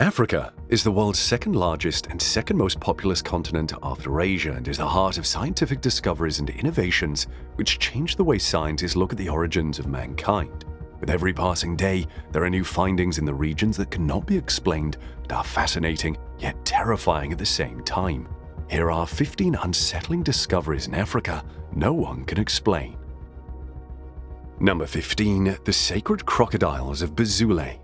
Africa is the world's second largest and second most populous continent after Asia and is the heart of scientific discoveries and innovations which change the way scientists look at the origins of mankind. With every passing day, there are new findings in the regions that cannot be explained but are fascinating yet terrifying at the same time. Here are 15 unsettling discoveries in Africa no one can explain. Number 15. The Sacred Crocodiles of Bazule.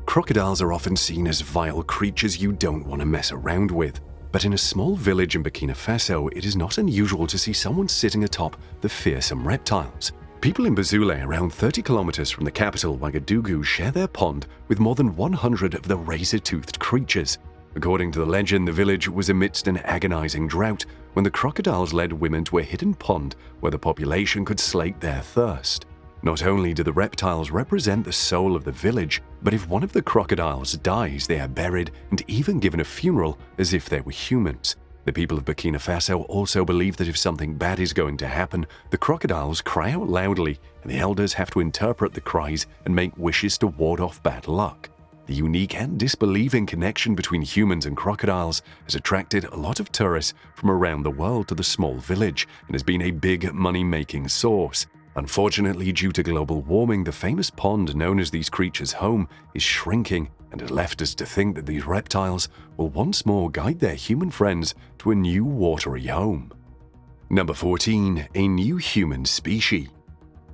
Crocodiles are often seen as vile creatures you don't want to mess around with. But in a small village in Burkina Faso, it is not unusual to see someone sitting atop the fearsome reptiles. People in Bazule, around 30 kilometers from the capital, Ouagadougou, share their pond with more than 100 of the razor-toothed creatures. According to the legend, the village was amidst an agonizing drought when the crocodiles led women to a hidden pond where the population could slake their thirst. Not only do the reptiles represent the soul of the village, but if one of the crocodiles dies, they are buried and even given a funeral as if they were humans. The people of Burkina Faso also believe that if something bad is going to happen, the crocodiles cry out loudly, and the elders have to interpret the cries and make wishes to ward off bad luck. The unique and disbelieving connection between humans and crocodiles has attracted a lot of tourists from around the world to the small village and has been a big money-making source. Unfortunately, due to global warming, the famous pond known as these creatures' home is shrinking and has left us to think that these reptiles will once more guide their human friends to a new watery home. Number 14. A new human species.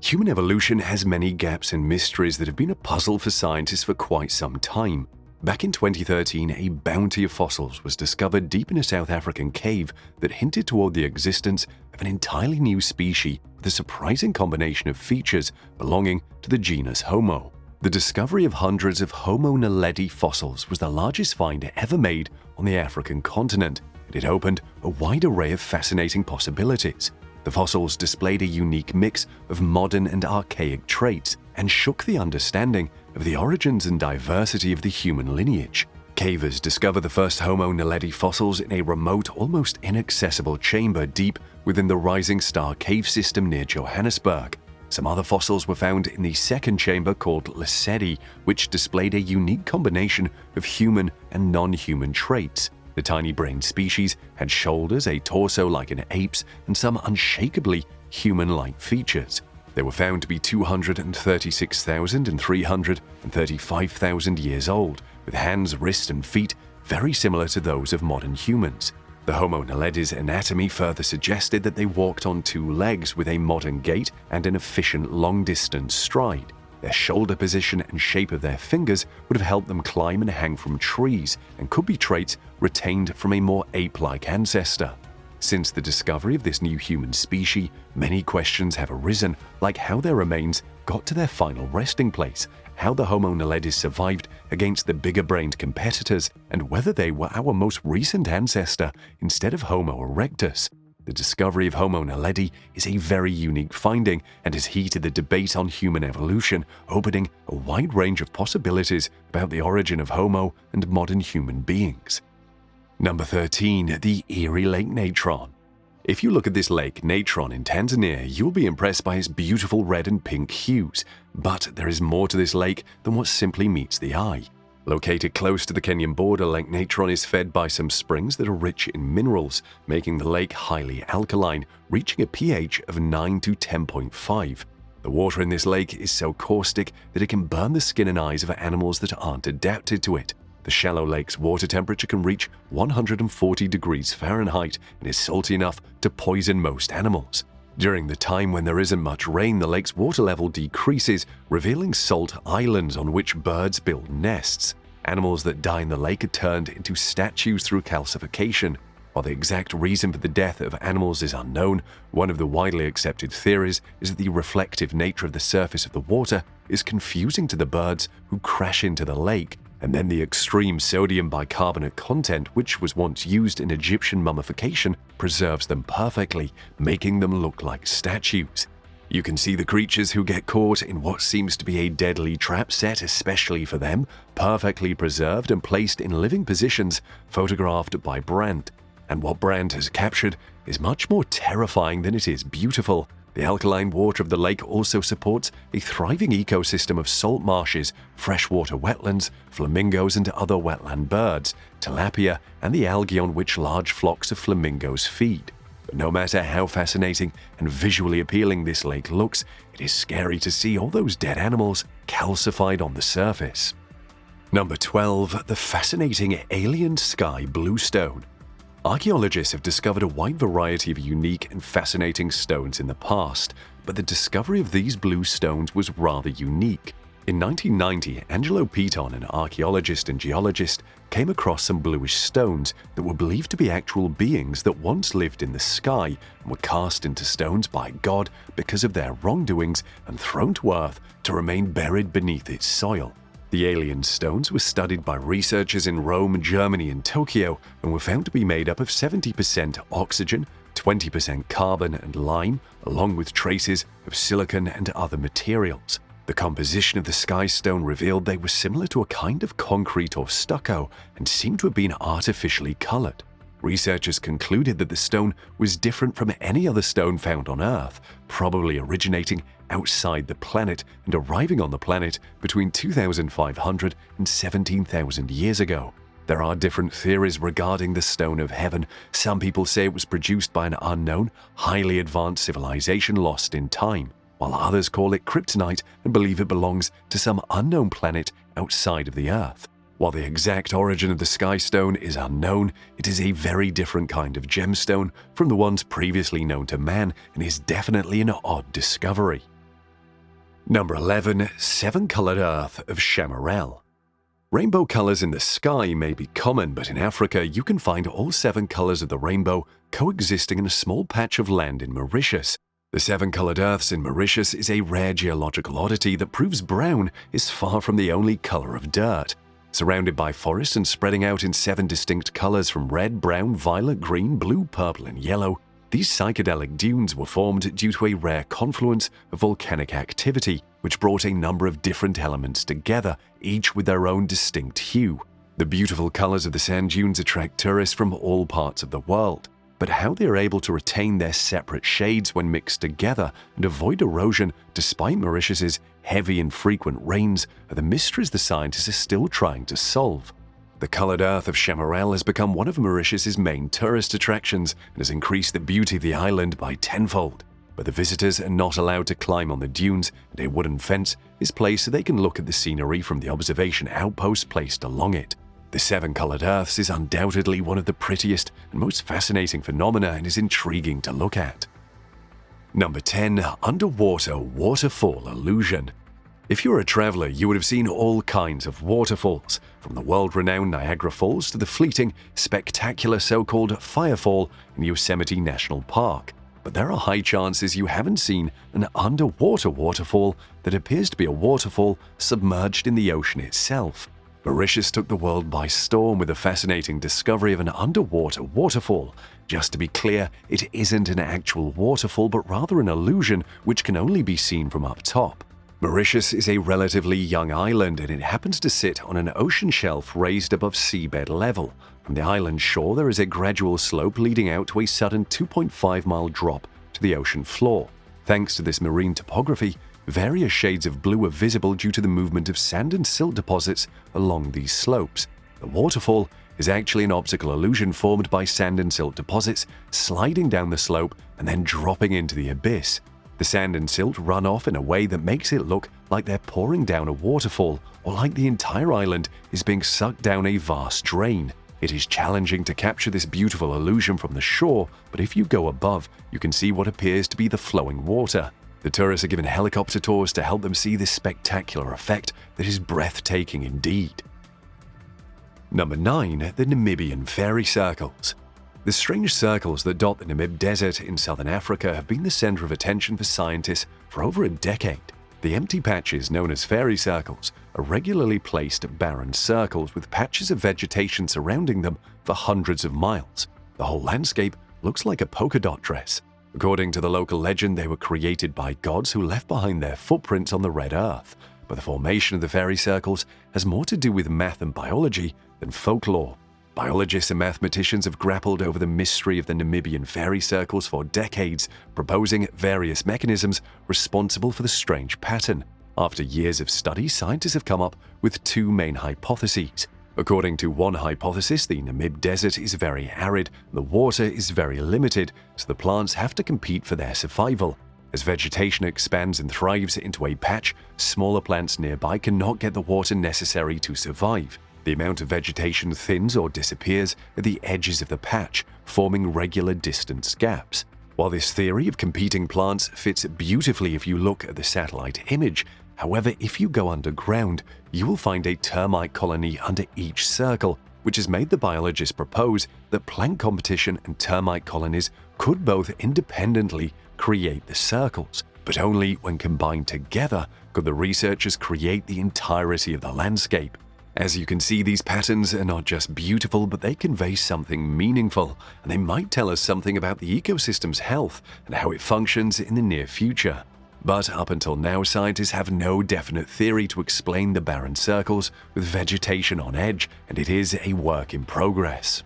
Human evolution has many gaps and mysteries that have been a puzzle for scientists for quite some time. Back in 2013, a bounty of fossils was discovered deep in a South African cave that hinted toward the existence of an entirely new species with a surprising combination of features belonging to the genus Homo. The discovery of hundreds of Homo naledi fossils was the largest find ever made on the African continent, and it opened a wide array of fascinating possibilities. The fossils displayed a unique mix of modern and archaic traits and shook the understanding of the origins and diversity of the human lineage. Cavers discovered the first Homo naledi fossils in a remote, almost inaccessible chamber deep within the Rising Star cave system near Johannesburg. Some other fossils were found in the second chamber called Lesedi, which displayed a unique combination of human and non-human traits. The tiny-brained species had shoulders, a torso like an ape's, and some unshakably human-like features. They were found to be 236,000 and 335,000 years old, with hands, wrists, and feet very similar to those of modern humans. The Homo naledi's anatomy further suggested that they walked on two legs with a modern gait and an efficient long-distance stride. Their shoulder position and shape of their fingers would have helped them climb and hang from trees and could be traits retained from a more ape-like ancestor. Since the discovery of this new human species, many questions have arisen, like how their remains got to their final resting place, how the Homo naledi survived against the bigger-brained competitors, and whether they were our most recent ancestor instead of Homo erectus. The discovery of Homo naledi is a very unique finding and has heated the debate on human evolution, opening a wide range of possibilities about the origin of Homo and modern human beings. Number 13. The Erie Lake Natron. If you look at this lake, Natron, in Tanzania, you'll be impressed by its beautiful red and pink hues. But there is more to this lake than what simply meets the eye. Located close to the Kenyan border, Lake Natron is fed by some springs that are rich in minerals, making the lake highly alkaline, reaching a pH of 9 to 10.5. The water in this lake is so caustic that it can burn the skin and eyes of animals that aren't adapted to it. The shallow lake's water temperature can reach 140 degrees Fahrenheit and is salty enough to poison most animals. During the time when there isn't much rain, the lake's water level decreases, revealing salt islands on which birds build nests. Animals that die in the lake are turned into statues through calcification. While the exact reason for the death of animals is unknown, one of the widely accepted theories is that the reflective nature of the surface of the water is confusing to the birds who crash into the lake, and then the extreme sodium bicarbonate content, which was once used in Egyptian mummification, preserves them perfectly, making them look like statues. You can see the creatures who get caught in what seems to be a deadly trap set especially for them, perfectly preserved and placed in living positions, photographed by Brandt. And what Brandt has captured is much more terrifying than it is beautiful. The alkaline water of the lake also supports a thriving ecosystem of salt marshes, freshwater wetlands, flamingos and other wetland birds, tilapia, and the algae on which large flocks of flamingos feed. But no matter how fascinating and visually appealing this lake looks, it is scary to see all those dead animals calcified on the surface. Number 12. The fascinating alien sky bluestone. Archaeologists have discovered a wide variety of unique and fascinating stones in the past, but the discovery of these blue stones was rather unique. In 1990, Angelo Piton, an archaeologist and geologist, came across some bluish stones that were believed to be actual beings that once lived in the sky and were cast into stones by God because of their wrongdoings and thrown to earth to remain buried beneath its soil. The alien stones were studied by researchers in Rome, Germany, and Tokyo and were found to be made up of 70% oxygen, 20% carbon and lime, along with traces of silicon and other materials. The composition of the sky stone revealed they were similar to a kind of concrete or stucco and seemed to have been artificially colored. Researchers concluded that the stone was different from any other stone found on Earth, probably originating outside the planet and arriving on the planet between 2,500 and 17,000 years ago. There are different theories regarding the Stone of Heaven. Some people say it was produced by an unknown, highly advanced civilization lost in time, while others call it kryptonite and believe it belongs to some unknown planet outside of the Earth. While the exact origin of the sky stone is unknown, it is a very different kind of gemstone from the ones previously known to man and is definitely an odd discovery. Number 11. Seven-colored Earth of Chamarel. Rainbow colors in the sky may be common, but in Africa you can find all 7 colors of the rainbow coexisting in a small patch of land in Mauritius. The 7-colored Earths in Mauritius is a rare geological oddity that proves brown is far from the only color of dirt. Surrounded by forests and spreading out in 7 distinct colors from red, brown, violet, green, blue, purple, and yellow, these psychedelic dunes were formed due to a rare confluence of volcanic activity, which brought a number of different elements together, each with their own distinct hue. The beautiful colors of the sand dunes attract tourists from all parts of the world, but how they are able to retain their separate shades when mixed together and avoid erosion despite Mauritius's heavy and frequent rains are the mysteries the scientists are still trying to solve. The colored Earth of Chamarel has become one of Mauritius's main tourist attractions and has increased the beauty of the island by tenfold. But the visitors are not allowed to climb on the dunes, and a wooden fence is placed so they can look at the scenery from the observation outpost placed along it. The 7 colored Earths is undoubtedly one of the prettiest and most fascinating phenomena and is intriguing to look at. Number 10. Underwater waterfall illusion. If you're a traveler, you would have seen all kinds of waterfalls, from the world-renowned Niagara Falls to the fleeting, spectacular so-called Firefall in Yosemite National Park. But there are high chances you haven't seen an underwater waterfall that appears to be a waterfall submerged in the ocean itself. Mauritius took the world by storm with the fascinating discovery of an underwater waterfall. Just to be clear, it isn't an actual waterfall but rather an illusion which can only be seen from up top. Mauritius is a relatively young island and it happens to sit on an ocean shelf raised above seabed level. From the island shore there is a gradual slope leading out to a sudden 2.5-mile drop to the ocean floor. Thanks to this marine topography, various shades of blue are visible due to the movement of sand and silt deposits along these slopes. The waterfall is actually an optical illusion formed by sand and silt deposits sliding down the slope and then dropping into the abyss. The sand and silt run off in a way that makes it look like they're pouring down a waterfall or like the entire island is being sucked down a vast drain. It is challenging to capture this beautiful illusion from the shore, but if you go above, you can see what appears to be the flowing water. The tourists are given helicopter tours to help them see this spectacular effect that is breathtaking indeed. Number 9. The Namibian Fairy Circles. The strange circles that dot the Namib Desert in southern Africa have been the center of attention for scientists for over a decade. The empty patches known as fairy circles are regularly placed barren circles with patches of vegetation surrounding them for hundreds of miles. The whole landscape looks like a polka dot dress. According to the local legend, they were created by gods who left behind their footprints on the red earth. But the formation of the fairy circles has more to do with math and biology than folklore. Biologists and mathematicians have grappled over the mystery of the Namibian fairy circles for decades, proposing various mechanisms responsible for the strange pattern. After years of study, scientists have come up with two main hypotheses. According to one hypothesis, the Namib Desert is very arid, the water is very limited, so the plants have to compete for their survival. As vegetation expands and thrives into a patch, smaller plants nearby cannot get the water necessary to survive. The amount of vegetation thins or disappears at the edges of the patch, forming regular distance gaps. While this theory of competing plants fits beautifully if you look at the satellite image, however, if you go underground, you will find a termite colony under each circle, which has made the biologists propose that plant competition and termite colonies could both independently create the circles, but only when combined together could the researchers create the entirety of the landscape. As you can see, these patterns are not just beautiful, but they convey something meaningful, and they might tell us something about the ecosystem's health and how it functions in the near future. But up until now, scientists have no definite theory to explain the barren circles with vegetation on edge, and it is a work in progress.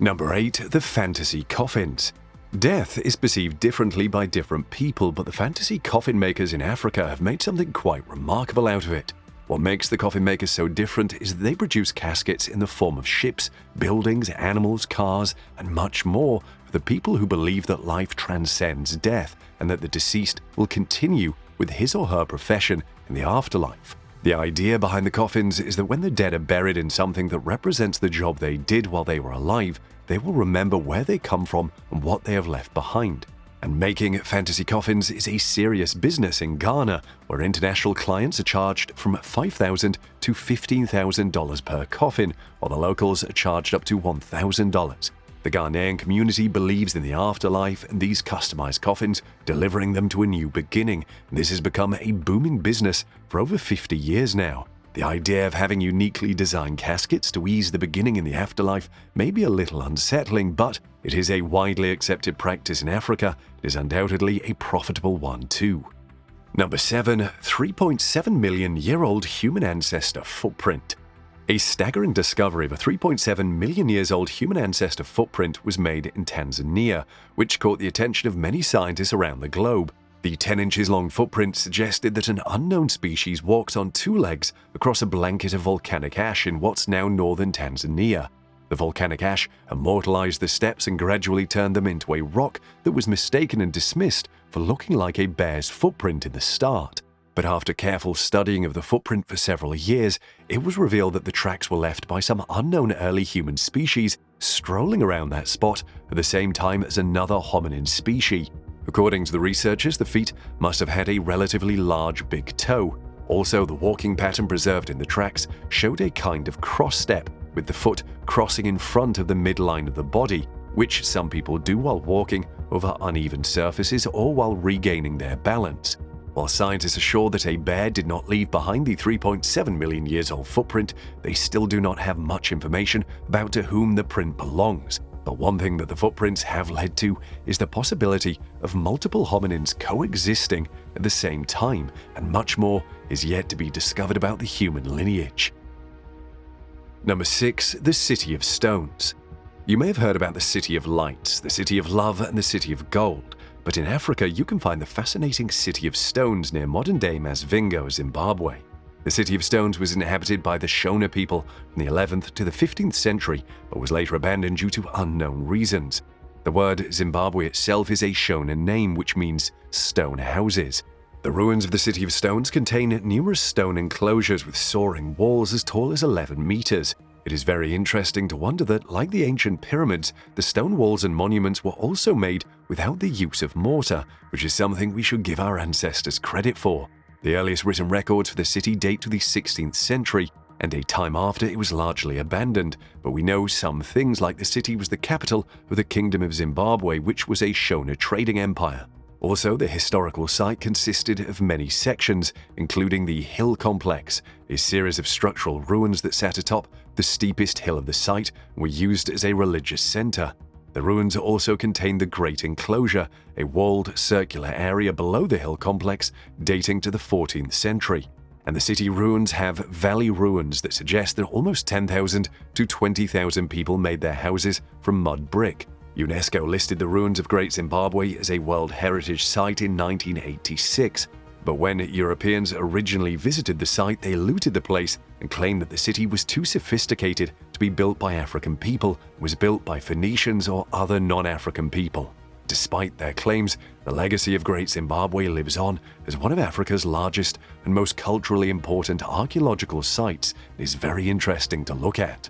Number 8. The fantasy coffins. Death is perceived differently by different people, but the fantasy coffin makers in Africa have made something quite remarkable out of it. What makes the coffin makers so different is that they produce caskets in the form of ships, buildings, animals, cars, and much more for the people who believe that life transcends death and that the deceased will continue with his or her profession in the afterlife. The idea behind the coffins is that when the dead are buried in something that represents the job they did while they were alive, they will remember where they come from and what they have left behind. And making fantasy coffins is a serious business in Ghana, where international clients are charged from $5,000 to $15,000 per coffin, while the locals are charged up to $1,000. The Ghanaian community believes in the afterlife and these customized coffins, delivering them to a new beginning. This has become a booming business for over 50 years now. The idea of having uniquely designed caskets to ease the beginning in the afterlife may be a little unsettling, but it is a widely accepted practice in Africa. It is undoubtedly a profitable one too. Number 7. 3.7 million-year-old human ancestor footprint. A staggering discovery of a 3.7 million years old human ancestor footprint was made in Tanzania, which caught the attention of many scientists around the globe. The 10 inches long footprint suggested that an unknown species walked on two legs across a blanket of volcanic ash in what's now northern Tanzania. The volcanic ash immortalized the steps and gradually turned them into a rock that was mistaken and dismissed for looking like a bear's footprint in the start. But after careful studying of the footprint for several years, it was revealed that the tracks were left by some unknown early human species strolling around that spot at the same time as another hominin species. According to the researchers, the feet must have had a relatively large big toe. Also, the walking pattern preserved in the tracks showed a kind of cross step, with the foot crossing in front of the midline of the body, which some people do while walking over uneven surfaces or while regaining their balance. While scientists are sure that a bear did not leave behind the 3.7 million years old footprint, they still do not have much information about to whom the print belongs. But one thing that the footprints have led to is the possibility of multiple hominins coexisting at the same time, and much more is yet to be discovered about the human lineage. Number 6. The City of Stones. You may have heard about the City of Lights, the City of Love, and the City of Gold, but in Africa you can find the fascinating City of Stones near modern-day Masvingo, Zimbabwe. The City of Stones was inhabited by the Shona people from the 11th to the 15th century, but was later abandoned due to unknown reasons. The word Zimbabwe itself is a Shona name, which means stone houses. The ruins of the City of Stones contain numerous stone enclosures with soaring walls as tall as 11 meters. It is very interesting to wonder that, like the ancient pyramids, the stone walls and monuments were also made without the use of mortar, which is something we should give our ancestors credit for. The earliest written records for the city date to the 16th century, and a time after it was largely abandoned, but we know some things like the city was the capital of the Kingdom of Zimbabwe, which was a Shona trading empire. Also, the historical site consisted of many sections, including the Hill Complex, a series of structural ruins that sat atop the steepest hill of the site and were used as a religious center. The ruins also contain the Great Enclosure, a walled circular area below the hill complex dating to the 14th century. and the city ruins have valley ruins that suggest that almost 10,000 to 20,000 people made their houses from mud brick. UNESCO listed the ruins of Great Zimbabwe as a World Heritage Site in 1986, but when Europeans originally visited the site, they looted the place and claimed that the city was too sophisticated to be built by African people and was built by Phoenicians or other non-African people. Despite their claims, the legacy of Great Zimbabwe lives on as one of Africa's largest and most culturally important archaeological sites and is very interesting to look at.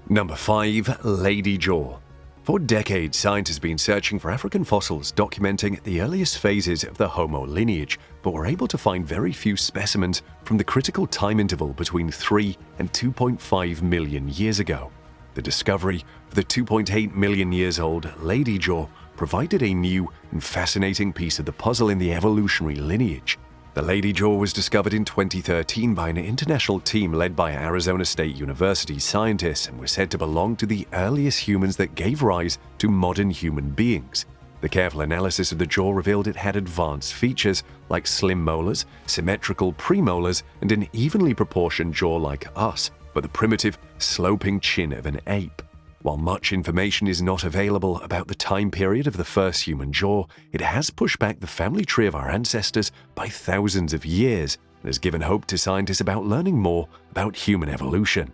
Number 5. Lady Jaw. For decades, scientists have been searching for African fossils documenting the earliest phases of the Homo lineage, but were able to find very few specimens from the critical time interval between 3 and 2.5 million years ago. The discovery of the 2.8 million years old Lady Jaw provided a new and fascinating piece of the puzzle in the evolutionary lineage. The Lady Jaw was discovered in 2013 by an international team led by Arizona State University scientists and was said to belong to the earliest humans that gave rise to modern human beings. The careful analysis of the jaw revealed it had advanced features like slim molars, symmetrical premolars, and an evenly proportioned jaw like us, but the primitive, sloping chin of an ape. While much information is not available about the time period of the first human jaw, it has pushed back the family tree of our ancestors by thousands of years and has given hope to scientists about learning more about human evolution.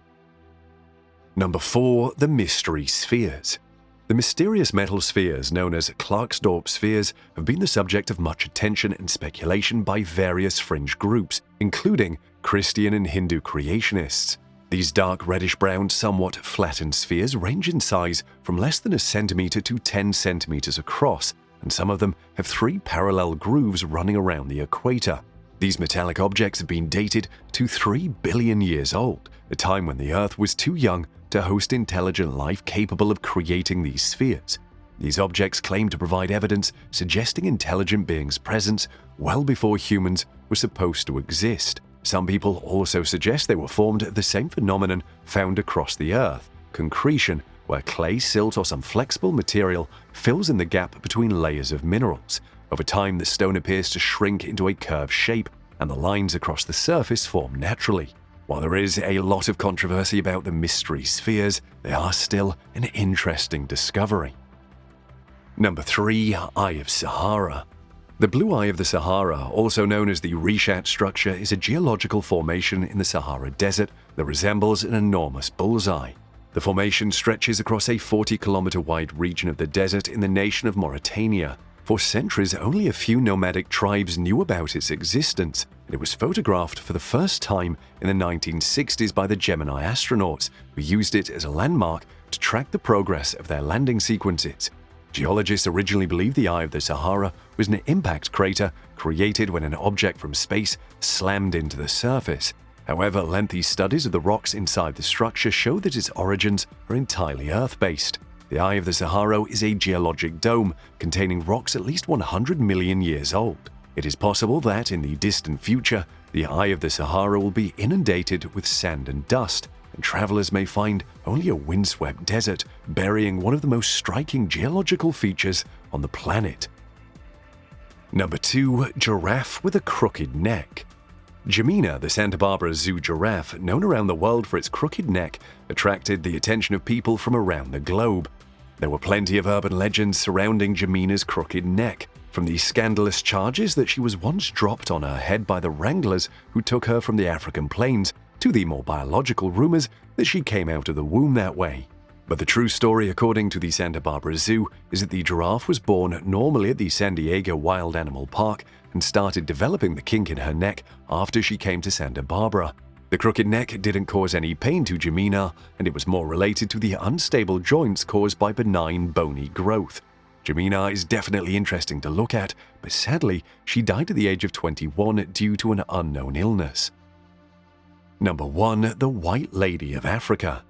Number 4. The mystery spheres. The mysterious metal spheres known as Clarksdorp spheres have been the subject of much attention and speculation by various fringe groups, including Christian and Hindu creationists. These dark reddish-brown, somewhat flattened spheres range in size from less than a centimeter to 10 centimeters across, and some of them have 3 parallel grooves running around the equator. These metallic objects have been dated to 3 billion years old, a time when the Earth was too young to host intelligent life capable of creating these spheres. These objects claim to provide evidence suggesting intelligent beings' presence well before humans were supposed to exist. Some people also suggest they were formed of the same phenomenon found across the Earth, concretion, where clay, silt, or some flexible material fills in the gap between layers of minerals. Over time, the stone appears to shrink into a curved shape, and the lines across the surface form naturally. While there is a lot of controversy about the mystery spheres, they are still an interesting discovery. Number 3. Eye of Sahara. The Blue Eye of the Sahara, also known as the Richat structure, is a geological formation in the Sahara Desert that resembles an enormous bullseye. The formation stretches across a 40-kilometer-wide region of the desert in the nation of Mauritania. For centuries, only a few nomadic tribes knew about its existence, and it was photographed for the first time in the 1960s by the Gemini astronauts, who used it as a landmark to track the progress of their landing sequences. Geologists originally believed the Eye of the Sahara was an impact crater created when an object from space slammed into the surface. However, lengthy studies of the rocks inside the structure show that its origins are entirely Earth-based. The Eye of the Sahara is a geologic dome containing rocks at least 100 million years old. It is possible that, in the distant future, the Eye of the Sahara will be inundated with sand and dust, and travelers may find only a windswept desert burying one of the most striking geological features on the planet. Number 2. Giraffe with a crooked neck. Jimena, the Santa Barbara Zoo giraffe, known around the world for its crooked neck, attracted the attention of people from around the globe. There were plenty of urban legends surrounding Jimena's crooked neck, from the scandalous charges that she was once dropped on her head by the wranglers who took her from the African plains, to the more biological rumors that she came out of the womb that way. But the true story, according to the Santa Barbara Zoo, is that the giraffe was born normally at the San Diego Wild Animal Park and started developing the kink in her neck after she came to Santa Barbara. The crooked neck didn't cause any pain to Jimena, and it was more related to the unstable joints caused by benign bony growth. Jimena is definitely interesting to look at, but sadly, she died at the age of 21 due to an unknown illness. Number 1. The White Lady of Africa.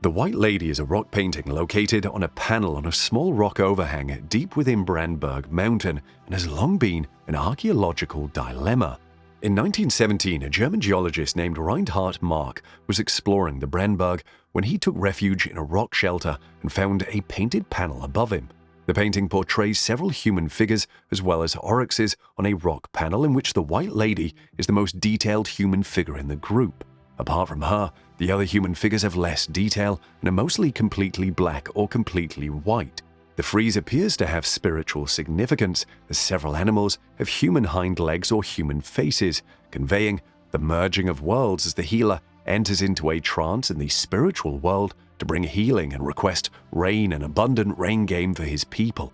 The White Lady is a rock painting located on a panel on a small rock overhang deep within Brandberg Mountain and has long been an archaeological dilemma. In 1917, a German geologist named Reinhard Mark was exploring the Brandberg when he took refuge in a rock shelter and found a painted panel above him. The painting portrays several human figures as well as oryxes on a rock panel in which the White Lady is the most detailed human figure in the group. Apart from her, the other human figures have less detail and are mostly completely black or completely white. The frieze appears to have spiritual significance, as several animals have human hind legs or human faces, conveying the merging of worlds as the healer enters into a trance in the spiritual world to bring healing and request rain and abundant rain game for his people.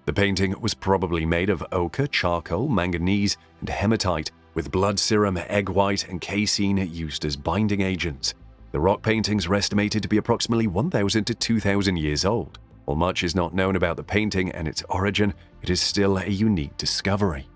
The painting was probably made of ochre, charcoal, manganese, and hematite, with blood serum, egg white, and casein used as binding agents. The rock paintings are estimated to be approximately 1,000 to 2,000 years old. While much is not known about the painting and its origin, it is still a unique discovery.